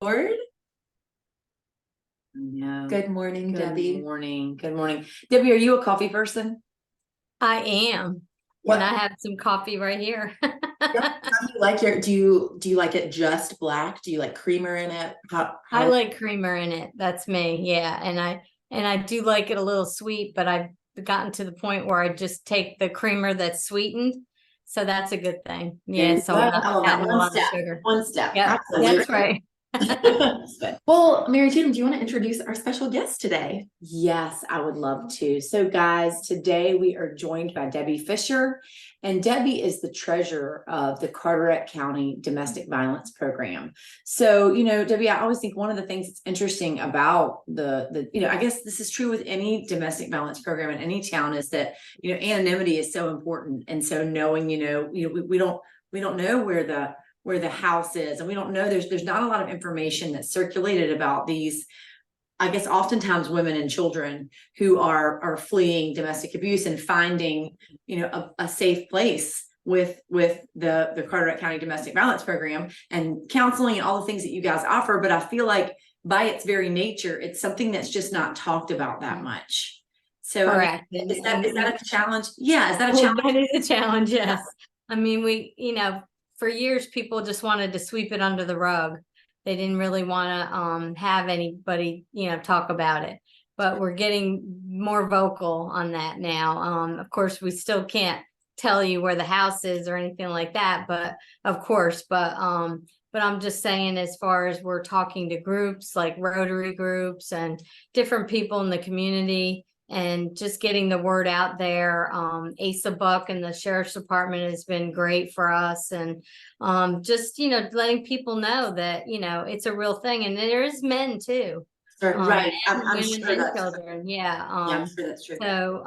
Lord. No. Good morning, Debbie. Good morning. Good morning. Debbie, are you a coffee person? I am. What? And I have some coffee right here. How do you like do you like it just black? Do you like creamer in it? I like creamer in it. That's me. Yeah. And I do like it a little sweet, but I've gotten to the point where I just take the creamer that's sweetened. So that's a good thing. Yeah. So I'm not adding a lot of sugar. One step. Yeah, Absolutely. that's right. Well, Mary Tatum, do you want to introduce our special guest today? Yes, I would love to. So, guys, today we are joined by Debbie Fisher, and Debbie is the treasurer of the Carteret County Domestic Violence Program. So, Debbie, I always think one of the things that's interesting about I guess this is true with any domestic violence program in any town, is that, anonymity is so important. And so knowing, we don't know where the house is, and we don't know, there's not a lot of information that's circulated about these, I guess, oftentimes women and children who are fleeing domestic abuse and finding, a safe place with the Carteret County Domestic Violence Program and counseling and all the things that you guys offer. But I feel like by its very nature, it's something that's just not talked about that much. So Correct. is that a challenge? Yeah, is that a challenge? That is a challenge, yes. I mean, for years, people just wanted to sweep it under the rug. They didn't really want to have anybody, talk about it. But we're getting more vocal on that now. Of course, we still can't tell you where the house is or anything like that, but I'm just saying, as far as we're talking to groups like Rotary groups and different people in the community, and just getting the word out there. Asa Buck and the Sheriff's Department has been great for us, and just letting people know that it's a real thing, and there is men too, Right. I'm women sure and that's children. Yeah. I'm sure that's true. So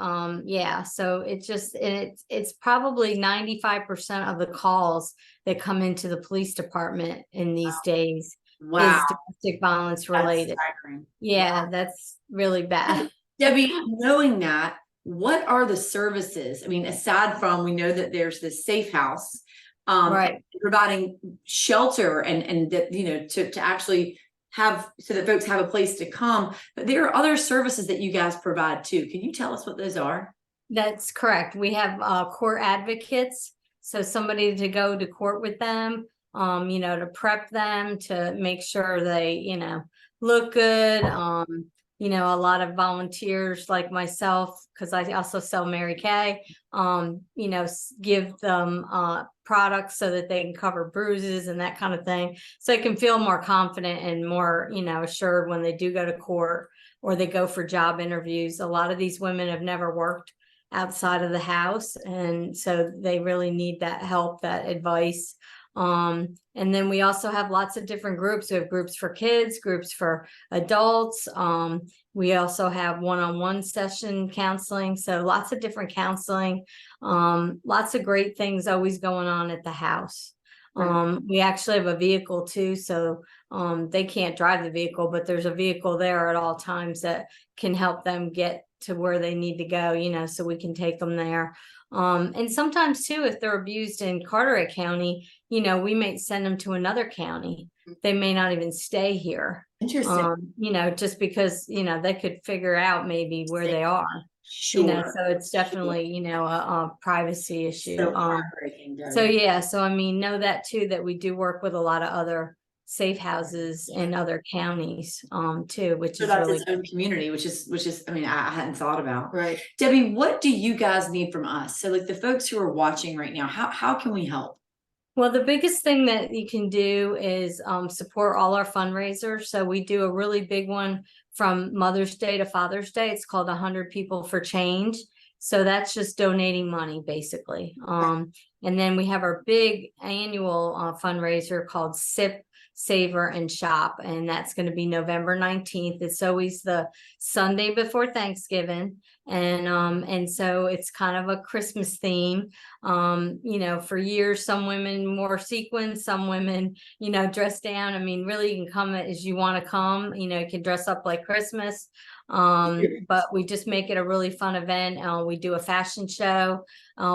so it's probably 95% of the calls that come into the police department in these days is domestic violence related. Yeah, that's really bad. Debbie, knowing that, what are the services? I mean, aside from, we know that there's this safe house, right, providing shelter and that, to actually have, so that folks have a place to come, but there are other services that you guys provide too. Can you tell us what those are? That's correct. We have court advocates. So somebody to go to court with them, to prep them, to make sure they, look good. A lot of volunteers like myself, because I also sell Mary Kay, give them products so that they can cover bruises and that kind of thing. So they can feel more confident and more, assured when they do go to court or they go for job interviews. A lot of these women have never worked outside of the house, and so they really need that help, that advice. And then we also have lots of different groups. We have groups for kids, groups for adults. We also have one-on-one session counseling. So lots of different counseling, lots of great things always going on at the house. We actually have a vehicle too. So they can't drive the vehicle, but there's a vehicle there at all times that can help them get to where they need to go, so we can take them there. And sometimes too, if they're abused in Carteret County, we may send them to another county. They may not even stay here. Interesting. Just because, they could figure out maybe where they are. Sure. So it's definitely, a privacy issue. So I mean, know that too, that we do work with a lot of other safe houses in other counties too, which is really its own community, which is I mean, I hadn't thought about. Right. Debbie, what do you guys need from us? So like the folks who are watching right now, how can we help? Well, the biggest thing that you can do is support all our fundraisers. So we do a really big one from Mother's Day to Father's Day. It's called 100 People for Change. So that's just donating money, basically. And then we have our big annual fundraiser called SIP, Savor and Shop, and that's going to be November 19th. It's always the Sunday before Thanksgiving, and so it's kind of a Christmas theme. For years, some women wore sequins, some women, dress down. I mean, really, you can come as you want to come. You can dress up like Christmas. But we just make it a really fun event. We do a fashion show.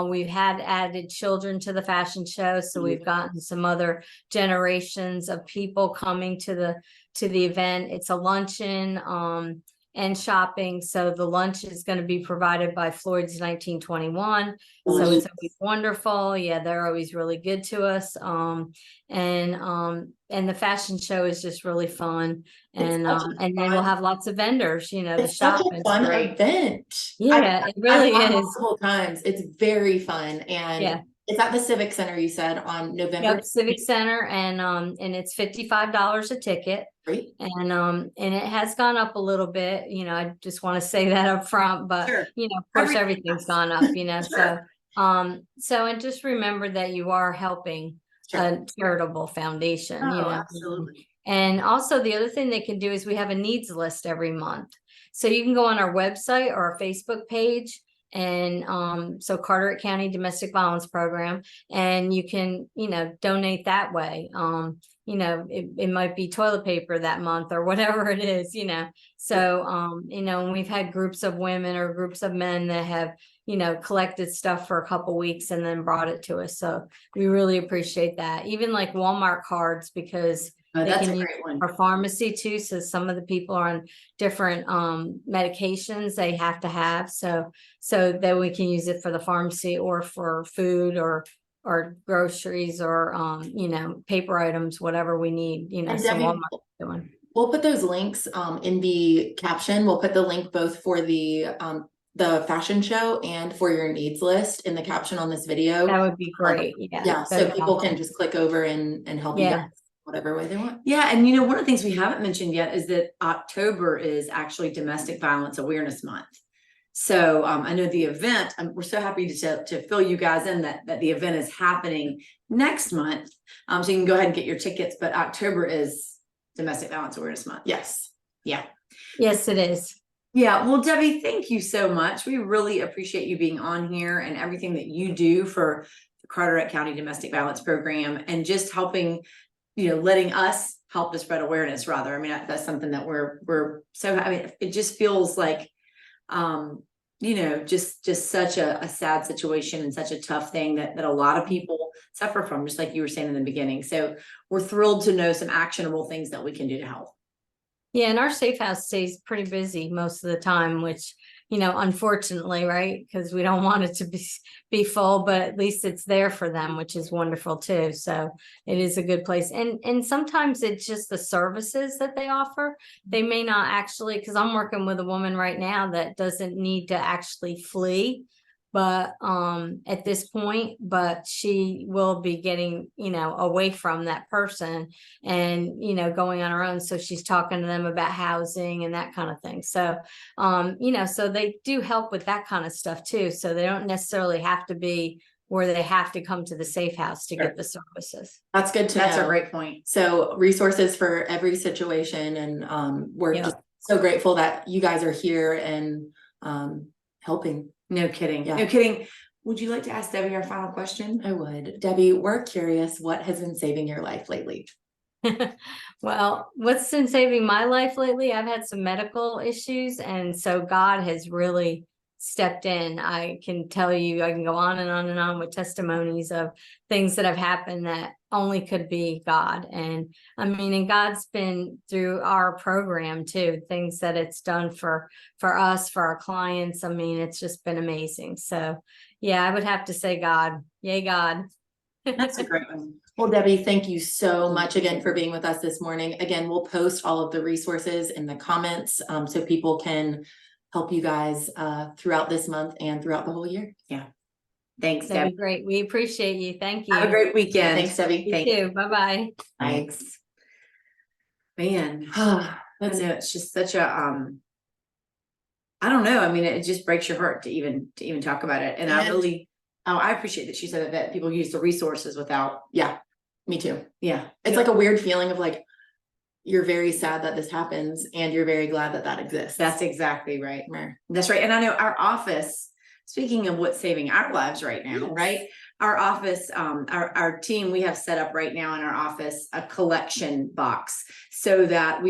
We've had added children to the fashion show, so we've gotten some other generations of people coming to the event. It's a luncheon and shopping. So the lunch is going to be provided by Floyd's 1921. So it's always wonderful. Yeah, they're always really good to us. And the fashion show is just really fun. And then we'll have lots of vendors, you know, to It's such shop. a It's fun great. event. Yeah, it really I've gone is. multiple times. It's very fun, and Yeah. it's at the Civic Center. You said on November. Yep, Civic Center, and it's $55 a ticket. Great. And it has gone up a little bit, you know, I just want to say that up front, but Sure. you know, of course, everything's gone up, you know, Sure. and just remember that you are helping a charitable foundation, you know. Absolutely. And also the other thing they can do is we have a needs list every month. So you can go on our website or our Facebook page, and so Carteret County Domestic Violence Program, and you can, you know, donate that way. You know, it might be toilet paper that month or whatever it is, you know. So you know, and we've had groups of women or groups of men that have, you know, collected stuff for a couple weeks and then brought it to us. So we really appreciate that. Even like Walmart cards, because they That's can a use great one. our pharmacy too. So some of the people are on different medications they have to have. So that we can use it for the pharmacy or for food or groceries or you know, paper items, whatever we need, you know. And So Debbie, Walmart's doing. we'll put those links in the caption. We'll put the link both for the fashion show and for your needs list in the caption on this video. That would be great. Yeah. Yeah, so people can just click over and help you guys whatever way they want. Yeah, and you know, one of the things we haven't mentioned yet is that October is actually Domestic Violence Awareness Month. So I know the event, we're so happy to fill you guys in that the event is happening next month. So you can go ahead and get your tickets, but October is Domestic Violence Awareness Month. Yes. Yeah. Yes, it is. Yeah. Well, Debbie, thank you so much. We really appreciate you being on here and everything that you do for the Carteret County Domestic Violence Program, and just helping, you know, letting us help to spread awareness rather. I mean, that's something that we're so, I mean, it just feels like, you know, just such a sad situation and such a tough thing that a lot of people suffer from, just like you were saying in the beginning. So we're thrilled to know some actionable things that we can do to help. Yeah, and our safe house stays pretty busy most of the time, which, you know, unfortunately, right? Because we don't want it to be full, but at least it's there for them, which is wonderful too. So it is a good place. And sometimes it's just the services that they offer. They may not actually, because I'm working with a woman right now that doesn't need to actually flee, but at this point, but she will be getting, you know, away from that person and, you know, going on her own. So she's talking to them about housing and that kind of thing. So you know, so they do help with that kind of stuff too. So they don't necessarily have to be where they have to come to the safe house to get the services. That's good to know. That's a great point. So resources for every situation, and we're just so grateful that you guys are here and helping. No kidding. Yeah. No kidding. Would you like to ask Debbie our final question? I would. Debbie, we're curious, what has been saving your life lately? Well, what's been saving my life lately? I've had some medical issues, and so God has really stepped in. I can tell you, I can go on and on and on with testimonies of things that have happened that only could be God. And I mean, and God's been through our program too, things that it's done for us, for our clients. I mean, it's just been amazing. So yeah, I would have to say God. Yay, God. That's a great one. Well, Debbie, thank you so much again for being with us this morning. Again, we'll post all of the resources in the comments so people can help you guys throughout this month and throughout the whole year. Yeah. Thanks, That'd Debbie. be great. We appreciate you. Thank you. Have a great weekend. Thanks, Debbie. You too. Bye-bye. Thanks. Man, that's it. It's just such a I don't know. I mean, it just breaks your heart to even talk about it. And I appreciate that she said that people use the resources without. Yeah, me too. Yeah. It's like a weird feeling of like, you're very sad that this happens and you're very glad that exists. That's exactly right. That's right. And I know our office, speaking of what's saving our lives right now, right? Our office, our team, we have set up right now in our office a collection box. so that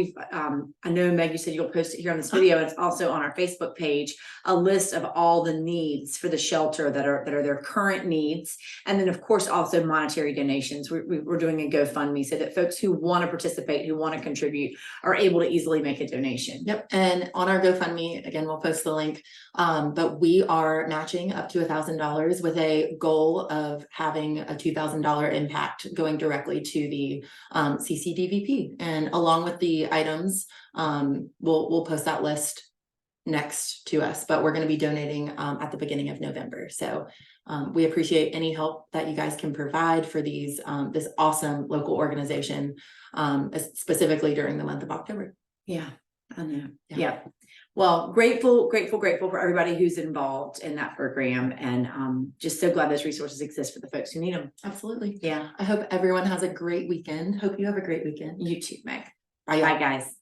I know Meg, you said you'll post it here on this video. It's also on our Facebook page, a list of all the needs for the shelter that are their current needs. And then of course, also monetary donations. We're doing a GoFundMe so that folks who want to participate, who want to contribute, are able to easily make a donation. Yep. And on our GoFundMe, again, we'll post the link. But we are matching up to $1,000 with a goal of having a $2,000 impact going directly to the CCDVP. And along with the items, we'll post that list next to us, but we're going to be donating at the beginning of November. So we appreciate any help that you guys can provide for these this awesome local organization, specifically during the month of October. Yeah, I know. Yeah. Yeah. Well, grateful for everybody who's involved in that program, and just so glad those resources exist for the folks who need them. Absolutely. Yeah. I hope everyone has a great weekend. Hope you have a great weekend. You too, Meg. Bye, Bye, guys.